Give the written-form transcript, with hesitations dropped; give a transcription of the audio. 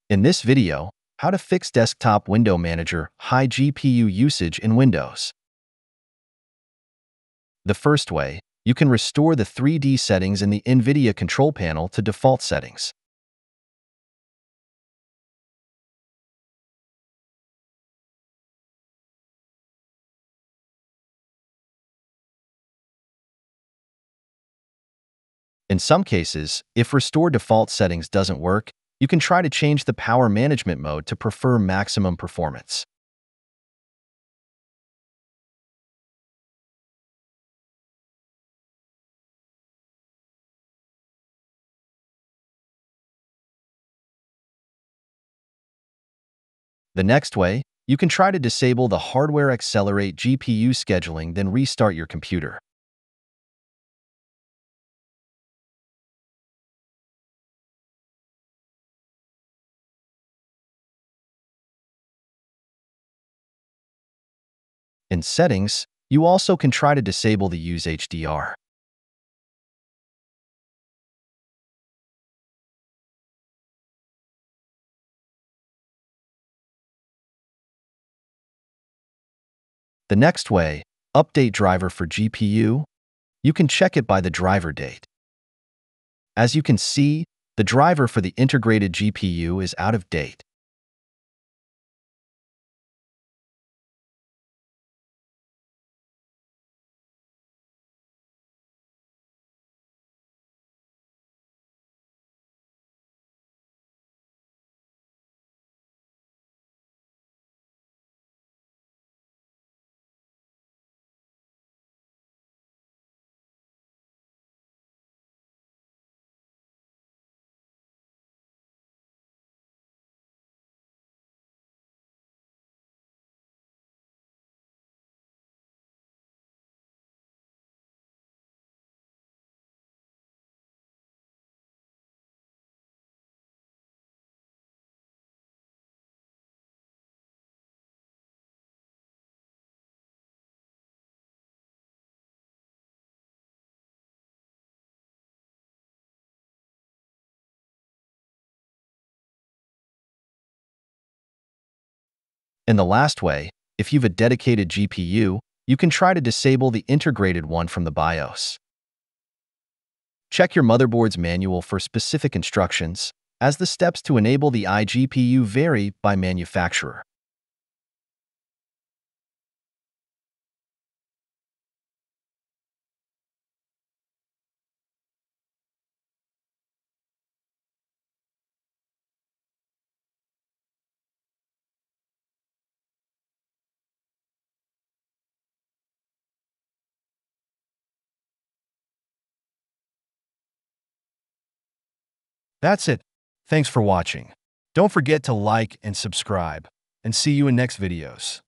In this video, how to fix desktop window manager high GPU usage in Windows. The first way, you can restore the 3D settings in the NVIDIA control panel to default settings. In some cases, if restore default settings doesn't work, you can try to change the power management mode to prefer maximum performance. The next way, you can try to disable the hardware accelerate GPU scheduling, then restart your computer. In settings, you also can try to disable the use HDR. The next way, update driver for GPU. You can check it by the driver date. As you can see, the driver for the integrated GPU is out of date. In the last way, if you've a dedicated GPU, you can try to disable the integrated one from the BIOS. Check your motherboard's manual for specific instructions, as the steps to enable the iGPU vary by manufacturer. That's it. Thanks for watching. Don't forget to like and subscribe, and see you in next videos.